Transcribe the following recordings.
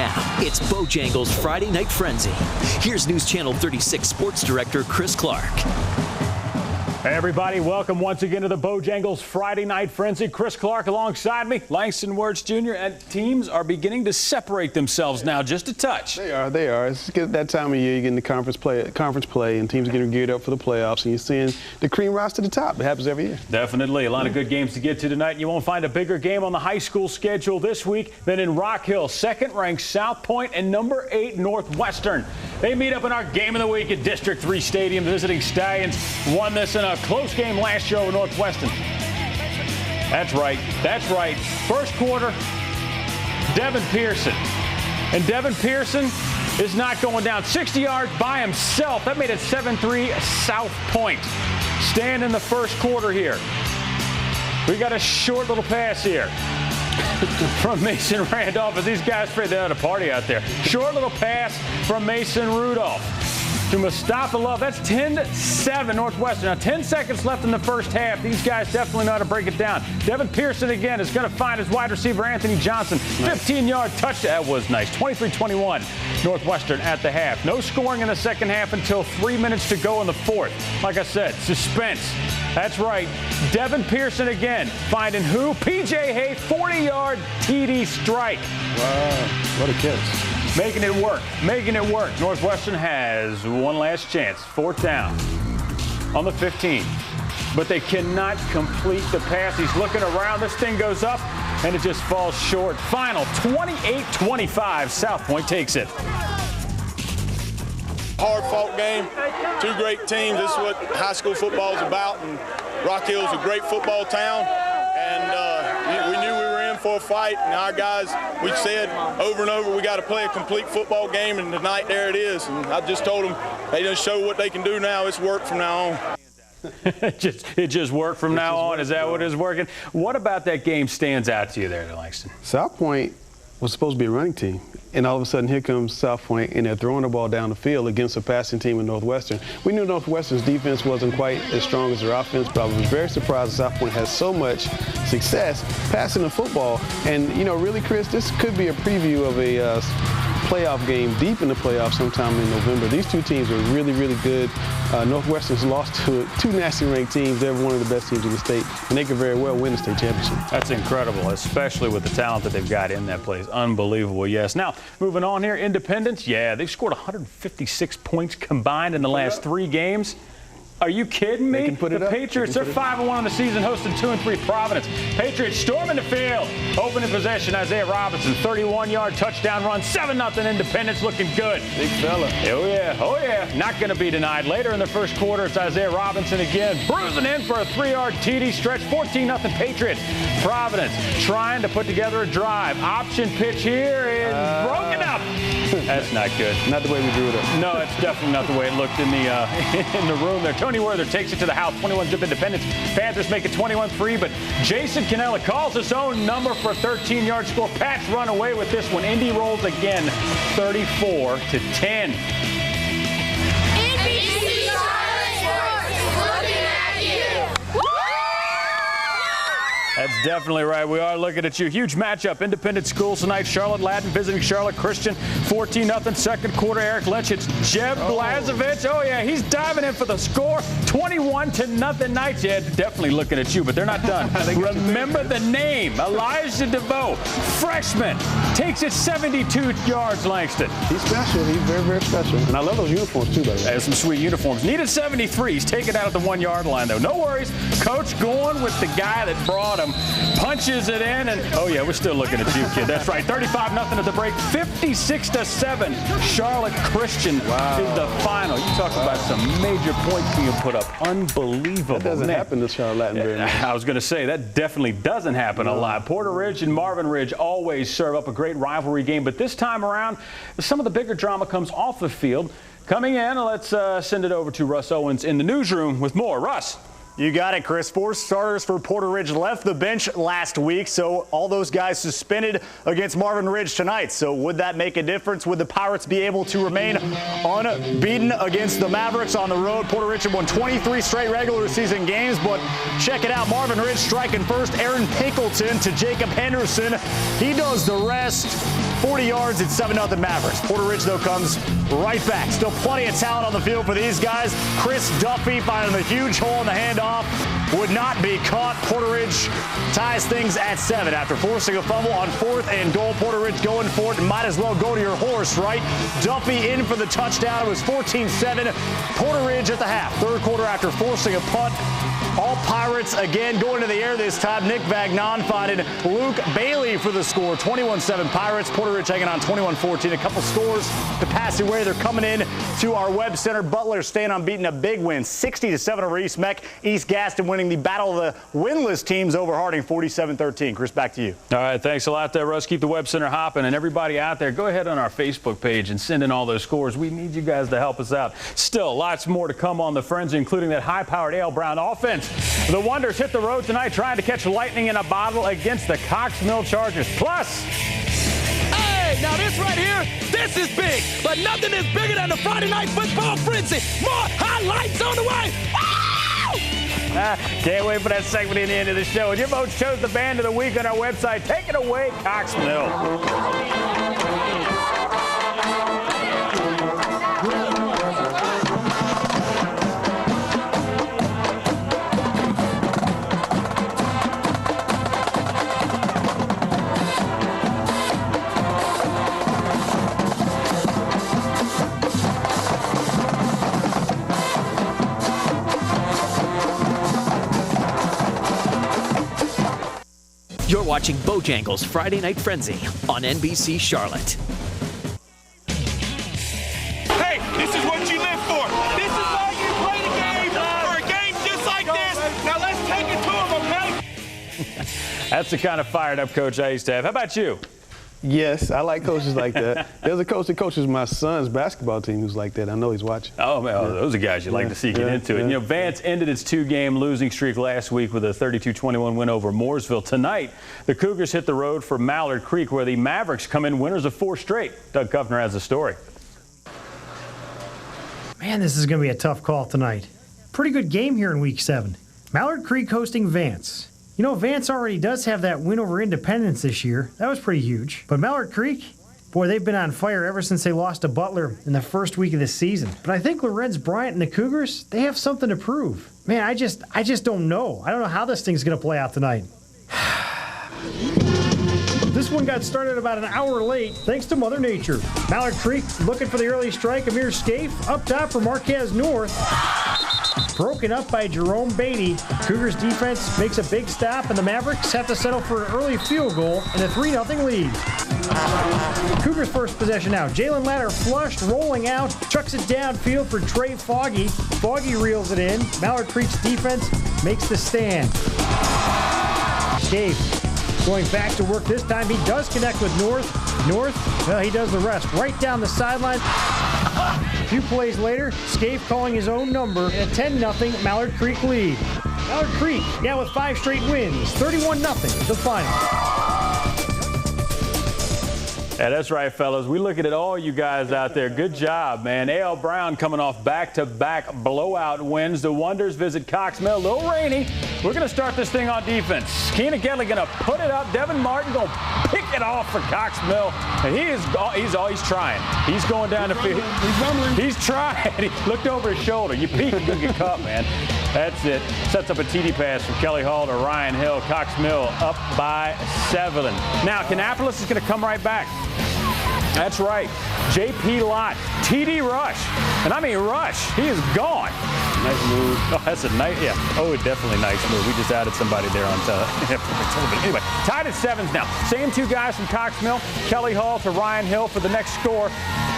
Now, it's Bojangles' Friday Night Frenzy. Here's News Channel 36 Sports Director Chris Clark. Hey everybody, welcome once again to the Bojangles Friday Night Frenzy. Chris Clark alongside me, Langston Wertz Jr., and teams are beginning to separate themselves now just a touch. They are. It's that time of year, you get into conference play, and teams are getting geared up for the playoffs, and you're seeing the cream rise to the top. It happens every year. Definitely. A lot of good games to get to tonight. You won't find a bigger game on the high school schedule this week than in Rock Hill. Second-ranked South Pointe and number 8 Northwestern. They meet up in our Game of the Week at District 3 Stadium. Visiting Stallions won this in a close game last year over Northwestern. That's right. First quarter, Devin Pearson. And Devin Pearson is not going down. 60 yards by himself. That made it 7-3 South Pointe. Stand in the first quarter here. We got a short little pass here from Mason Randolph as these guys afraid they're at a party out there. Short little pass from Mason Rudolph to Mustafa Love. That's 10-7 Northwestern. Now 10 seconds left in the first half. These guys definitely know how to break it down. Devin Pearson again is going to find his wide receiver Anthony Johnson. 15-yard touchdown. That was nice. 23-21 Northwestern at the half. No scoring in the second half until 3 minutes to go in the fourth. Like I said, suspense. That's right. Devin Pearson again finding who? P.J. Hay, 40-yard TD strike. Wow, what a catch. Making it work. Northwestern has one last chance. Fourth down on the 15. But they cannot complete the pass. He's looking around. This thing goes up, and it just falls short. Final 28-25. South Pointe takes it. Hard-fought game. Two great teams. This is what high school football is about. And Rock Hill is a great football town. And we knew we were in for a fight. And our guys, we said over and over, we got to play a complete football game. And tonight, there it is. And I just told them, they just show what they can do now. It's work from now on. It just worked from now on. Is that what is working? What about that game stands out to you there, Langston? South Pointe was supposed to be a running team. And all of a sudden, here comes South Pointe, and they're throwing the ball down the field against a passing team in Northwestern. We knew Northwestern's defense wasn't quite as strong as their offense, but I was very surprised that South Pointe has so much success passing the football. And, you know, really, Chris, this could be a preview of a playoff game deep in the playoffs sometime in November. These two teams are really, really good. Northwestern's lost to two nationally ranked teams. They're one of the best teams in the state, and they could very well win the state championship. That's incredible, especially with the talent that they've got in that place. Unbelievable, yes. Now, moving on here, Independence, yeah, they've scored 156 points combined in the last 3 games. Are you kidding me? The Patriots, they're 5-1 on the season, hosting 2-3 Providence. Patriots storming the field. Opening possession, Isaiah Robinson, 31-yard touchdown run, 7-0 Independence, looking good. Big fella. Oh, yeah. Not going to be denied. Later in the first quarter, it's Isaiah Robinson again, bruising in for a 3-yard TD stretch, 14-0 Patriots. Providence trying to put together a drive. Option pitch here is broken up. That's not good. Not the way we drew it up. No, it's definitely not the way it looked in the room there. Tony Werther takes it to the house, 21-zip Independence. Panthers make it 21-3, but Jason Cannella calls his own number for a 13-yard score. Pats run away with this one. Indy rolls again, 34-10. That's definitely right. We are looking at you. Huge matchup. Independent schools tonight. Charlotte Latin visiting Charlotte Christian. 14-0 second quarter. Eric Lynch. It's Jeb Blazevich. Oh, yeah. He's diving in for the score. 21-0 Knights. Yeah, definitely looking at you, but they're not done. Remember the name. Elijah DeVoe. Freshman. Takes it 72 yards, Langston. He's special. He's very, very special. And I love those uniforms, too, by the way. There's some sweet uniforms. Needed 73. He's taken out at the 1-yard line, though. No worries. Coach going with the guy that brought him. Punches it in, and oh yeah, we're still looking at you, kid. That's right. 35-0 at the break. 56-7. Charlotte Christian is the final. You talk about some major points being put up. Unbelievable. That doesn't happen to Charlotte Latin very much. I was going to say that definitely doesn't happen a lot. Porter Ridge and Marvin Ridge always serve up a great rivalry game, but this time around, some of the bigger drama comes off the field. Coming in, let's send it over to Russ Owens in the newsroom with more. Russ. You got it, Chris. 4 starters for Porter Ridge left the bench last week, so all those guys suspended against Marvin Ridge tonight. So would that make a difference? Would the Pirates be able to remain unbeaten against the Mavericks on the road? Porter Ridge had won 23 straight regular season games, but check it out. Marvin Ridge striking first. Aaron Pinkleton to Jacob Henderson. He does the rest. 40 yards. It's 7-0 Mavericks. Porter Ridge, though, comes right back. Still plenty of talent on the field for these guys. Chris Duffy finding the huge hole in the handoff. Would not be caught. Porter Ridge ties things at 7 after forcing a fumble on 4th and goal. Porter Ridge going for it. Might as well go to your horse, right? Duffy in for the touchdown. It was 14-7. Porter Ridge at the half. Third quarter after forcing a punt. All Pirates again going to the air this time. Nick Vagnon finding Luke Bailey for the score. 21-7 Pirates. Porter Ridge hanging on 21-14. A couple scores to pass away. They're coming in to our Webb Center. Butler staying on beating a big win. 60-7 over East Meck. East Gaston winning the battle of the winless teams over Harding 47-13. Chris, back to you. All right, thanks a lot there, Russ. Keep the Webb Center hopping. And everybody out there, go ahead on our Facebook page and send in all those scores. We need you guys to help us out. Still, lots more to come on the Frenzy, including that high-powered A.L. Brown offense. The Wonders hit the road tonight trying to catch lightning in a bottle against the Cox Mill Chargers. Plus, hey, now this right here, this is big. But nothing is bigger than the Friday Night Football Frenzy. More highlights on the way. Can't wait for that segment in the end of the show. And your votes chose the band of the week on our website. Take it away, Cox Mill. You're watching Bojangles Friday Night Frenzy on NBC Charlotte. Hey, this is what you live for. This is why you play the game, for a game just like this. Now let's take it to them, okay? That's the kind of fired up coach I used to have. How about you? Yes, I like coaches like that. There's a coach that coaches my son's basketball team who's like that. I know he's watching. Oh, man, those are guys you like to see get into it. You know, Vance ended its 2-game losing streak last week with a 32-21 win over Mooresville. Tonight, the Cougars hit the road for Mallard Creek, where the Mavericks come in winners of 4 straight. Doug Kufner has the story. Man, this is going to be a tough call tonight. Pretty good game here in Week 7. Mallard Creek hosting Vance. You know, Vance already does have that win over Independence this year. That was pretty huge. But Mallard Creek, boy, they've been on fire ever since they lost to Butler in the first week of the season. But I think Lorenz Bryant and the Cougars, they have something to prove. Man, I just don't know. I don't know how this thing's going to play out tonight. This one got started about an hour late, thanks to Mother Nature. Mallard Creek looking for the early strike. Amir Scaife up top for Marquez North. Broken up by Jerome Beatty. Cougars defense makes a big stop, and the Mavericks have to settle for an early field goal and a 3-0 lead. Cougars first possession now. Jalen Ladder flushed, rolling out, chucks it downfield for Trey Foggy. Foggy reels it in. Mallard Creek's defense makes the stand. Scaife going back to work this time. He does connect with North. Well, he does the rest. Right down the sideline. A few plays later, Scaife calling his own number in a 10-0 Mallard Creek lead. Mallard Creek now with 5 straight wins, 31-0 the final. Yeah, that's right, fellas. We looking at all you guys out there. Good job, man. A.L. Brown coming off back-to-back blowout wins. The Wonders visit Cox Mill. A little rainy. We're going to start this thing on defense. Keenan Gedley going to put it up. Devin Martin going to pick it off for Cox Mill. And he's trying. He's going down the field. He's rumbling. He's trying. He looked over his shoulder. You peek, you can get caught, man. That's it. Sets up a TD pass from Kelly Hall to Ryan Hill. Cox Mill up by 7. Now, Kannapolis is going to come right back. That's right. J.P. Lott, TD rush. And I mean rush. He is gone. Nice move. Oh, that's a nice, yeah. Oh, definitely nice move. We just added somebody there on top. Anyway, tied at 7s now. Same 2 guys from Cox Mill. Kelly Hall to Ryan Hill for the next score.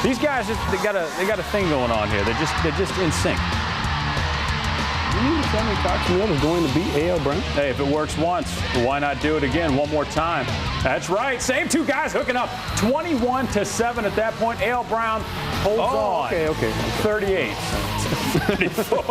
These guys, they got a thing going on here. They're just in sync. You mean to tell me Cox Mill is going to beat A.L. Brown? Hey, if it works once, why not do it again one more time? That's right. Same 2 guys hooking up. 21-7 at that point. A.L. Brown holds on. Okay. 38. 34.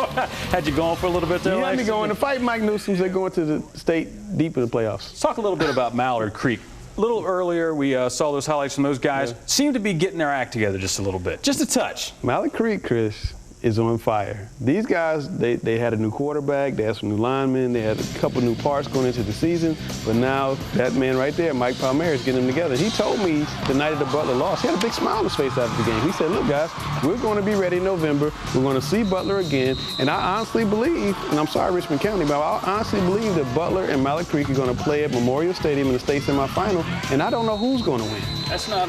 Had you going for a little bit there, You had me going. To fight Mike Newsom's, they're going to the state deep in the playoffs. Let's talk a little bit about Mallard Creek. A little earlier, we saw those highlights from those guys. Seem to be getting their act together just a little bit. Just a touch. Mallard Creek, Chris, is on fire. These guys, they had a new quarterback, they had some new linemen, they had a couple new parts going into the season, but now that man right there, Mike Palmieri, is getting them together. He told me the night of the Butler loss, he had a big smile on his face after the game. He said, look guys, we're going to be ready in November. We're going to see Butler again, and I honestly believe, and I'm sorry Richmond County, but I honestly believe that Butler and Mallard Creek are going to play at Memorial Stadium in the state semifinal, and I don't know who's going to win. That's not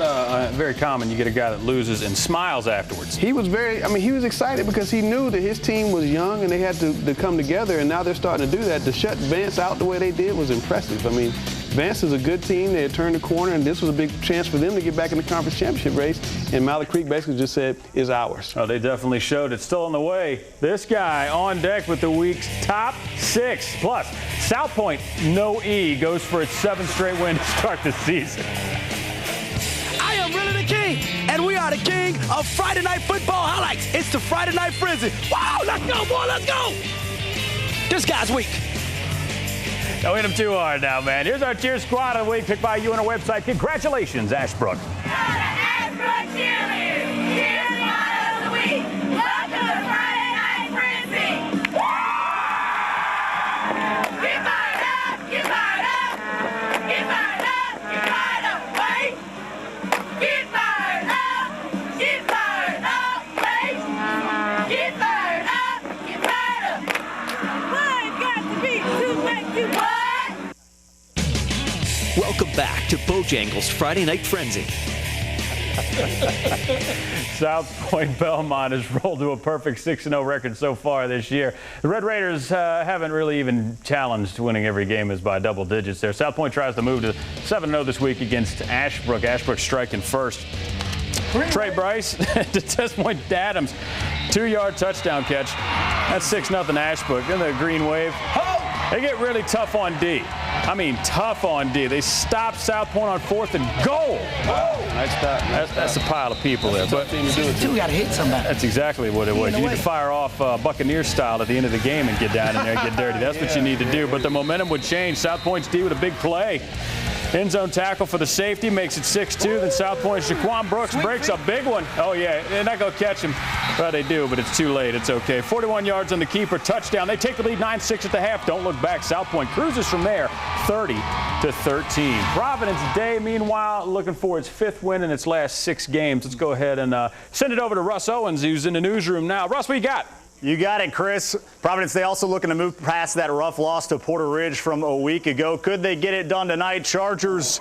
very common. You get a guy that loses and smiles afterwards. He was he was excited because he knew that his team was young and they had to come together, and now they're starting to do that. To shut Vance out the way they did was impressive. I mean, Vance is a good team. They had turned the corner, and this was a big chance for them to get back in the conference championship race, and Mallard Creek basically just said, it's ours. Oh, they definitely showed it's still on the way. This guy on deck with the week's top 6. Plus, South Pointe, no E, goes for its 7th straight win to start the season. I am really the king, and we are the king of Friday Night Football highlights. It's the Friday Night Frenzy. Wow, let's go, boy, let's go. This guy's weak. Don't hit him too hard now, man. Here's our cheer squad of the week, picked by you on our website. Congratulations, Ashbrook. Ashbrook cheerleaders, cheer squad of the week. Welcome to Friday Night Frenzy. Get fired up, get fired up, get fired up, get fired up, wait. Get fired up, get fired up, wait. Get fired up, get fired up. One got to be to make you what? Welcome back to Bojangles Friday Night Frenzy. South Pointe Belmont has rolled to a perfect 6-0 record so far this year. The Red Raiders haven't really even challenged winning every game is by double digits there. South Pointe tries to move to 7-0 this week against Ashbrook. Ashbrook striking first. Trey Bryce to Test Point Adams. 2-yard touchdown catch. That's 6-0 Ashbrook. In the green wave. They get really tough on D. I mean, tough on D. They stop South Pointe on 4th and goal. Wow. Nice stop. That's a pile of people there. But You got to hit somebody. that's exactly what it was. You need to fire off Buccaneer style at the end of the game and get down in there and get dirty. That's what you need to do. But the momentum would change. South Pointe's D with a big play. End zone tackle for the safety, makes it 6-2. Then South Pointe Shaquan Brooks breaks a big one. Oh, yeah, they're not going to catch him. Well, they do, but it's too late. It's okay. 41 yards on the keeper, touchdown. They take the lead 9-6 at the half. Don't look back. South Pointe cruises from there, 30-13. Providence Day, meanwhile, looking for its 5th win in its last 6 games. Let's go ahead and send it over to Russ Owens, who's in the newsroom now. Russ, what you got? You got it, Chris. Providence, they also looking to move past that rough loss to Porter Ridge from a week ago. Could they get it done tonight? Chargers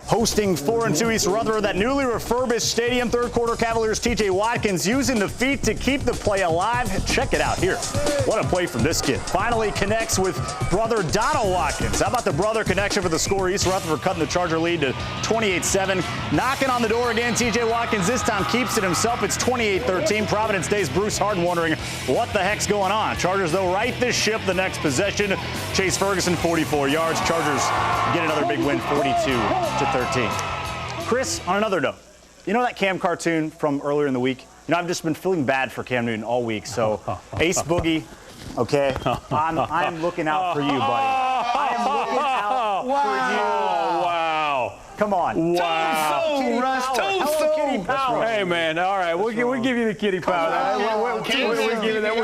hosting 4-2 East Rutherford, that newly refurbished stadium. Third quarter, Cavaliers' T.J. Watkins using the feet to keep the play alive. Check it out here. What a play from this kid. Finally connects with brother Donald Watkins. How about the brother connection for the score? East Rutherford cutting the Charger lead to 28-7. Knocking on the door again, T.J. Watkins this time keeps it himself. It's 28-13. Providence Day's Bruce Harden wondering what the heck's going on. Chargers, though, right this ship the next possession. Chase Ferguson, 44 yards. Chargers get another big win, 42-13. Chris, on another note, you know that Cam cartoon from earlier in the week? You know, I've just been feeling bad for Cam Newton all week. So, Ace Boogie, okay, I'm looking out for you, buddy. I am looking out for you. Wow. Come on. Wow. Kitty power. Hey, man, all right, we'll give you the kitty power. We'll give you that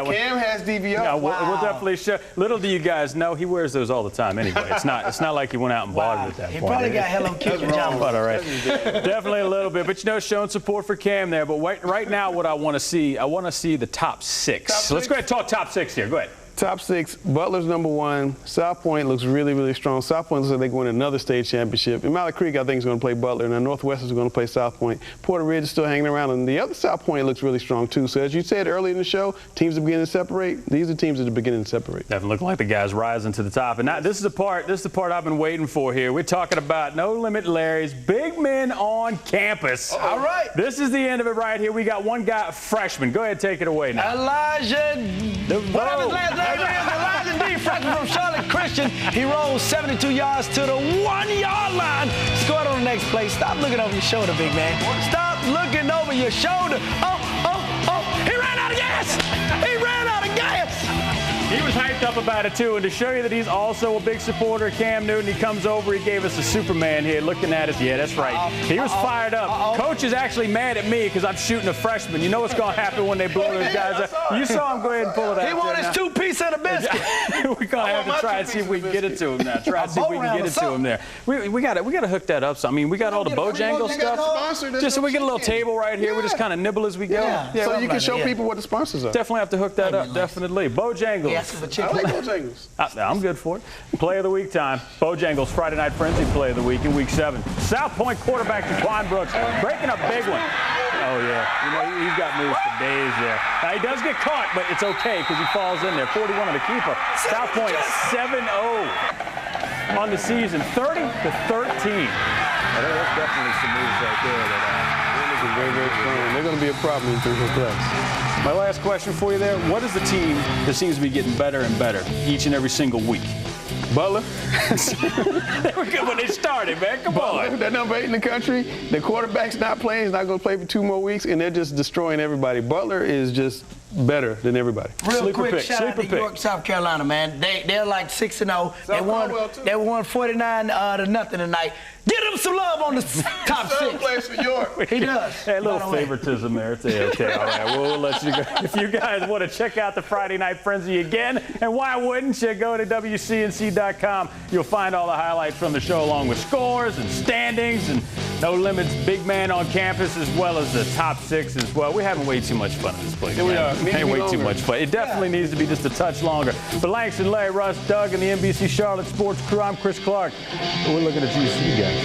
one. Cam has DVR. Yeah, we'll definitely show. Little do you guys know, he wears those all the time anyway. It's not like he went out and bought it at that point. He probably got Hello Kitty pajamas. But all right, definitely a little bit. But you know, showing support for Cam there. But right now, what I want to see the top 6. So let's go ahead and talk top 6 here. Go ahead. Top 6, Butler's number 1. South Pointe looks really, really strong. South Pointe looks like they can win another state championship. And Mallard Creek, I think, is going to play Butler. And then Northwestern is going to play South Pointe. Porter Ridge is still hanging around. And the other South Pointe looks really strong, too. So as you said earlier in the show, teams are beginning to separate. These are teams that are beginning to separate. Definitely looking like the guys rising to the top. And now, this is the part I've been waiting for here. We're talking about No Limit Larry's big men on campus. All right. This is the end of it right here. We got one guy, freshman. Go ahead, take it away now. Elijah D, freshman from Charlotte Christian. He rolls 72 yards to the 1-yard line. Scored on the next play. Stop looking over your shoulder, big man. Stop looking over your shoulder. Oh. He ran out of gas. He ran out of gas. He was hyped up about it, too. And to show you that he's also a big supporter of Cam Newton, he comes over, he gave us a Superman here looking at us. Yeah, that's right. He was fired up. Coach is actually mad at me because I'm shooting a freshman. You know what's going to happen when they blow those guys up? You saw him go ahead and pull it out. He want his 2-piece and a biscuit. We're going to have to try and see if we can get it to him now. Try and see if we can get it to him there. We got to hook that up. So, I mean, we got all the Bojangles stuff. Just so we get a little table right here. We just kind of nibble as we go. Yeah, so you can show people what the sponsors are. Definitely have to hook that up. Definitely. Bojangles. I like Bojangles. I'm good for it. Play of the week time. Bojangles Friday Night Frenzy play of the week in week 7. South Pointe quarterback Jaquan Brooks breaking a big one. Oh, yeah. You know, he's got moves for days there. Now, he does get caught, but it's okay because he falls in there. 41 on the keeper. South Pointe 7-0 on the season. 30-13. That's definitely some moves right there. Very, very strong. They're going to be a problem in 3 class. My last question for you there. What is the team that seems to be getting better and better each and every single week? Butler. They were good when they started, man. Come on. They're number 8 in the country. The quarterback's not playing. He's not going to play for 2 more weeks, and they're just destroying everybody. Butler is just better than everybody. Real quick, shout out to York, South Carolina, man. They're like 6-0. They won 49-0 tonight. Give them some love on the top 6. Plays for York. He does. Hey, a little favoritism there. It's okay. All right. We'll let you go. If you guys want to check out the Friday Night Frenzy again, and why wouldn't you, go to WCNC.com. You'll find all the highlights from the show along with scores and standings and No Limits big man on campus as well as the top 6 as well. We're having way too much fun in this place. We are. Way too much fun. It definitely needs to be just a touch longer. For Langston, Larry, Russ, Doug, and the NBC Charlotte Sports Crew, I'm Chris Clark. We're looking at you, guys.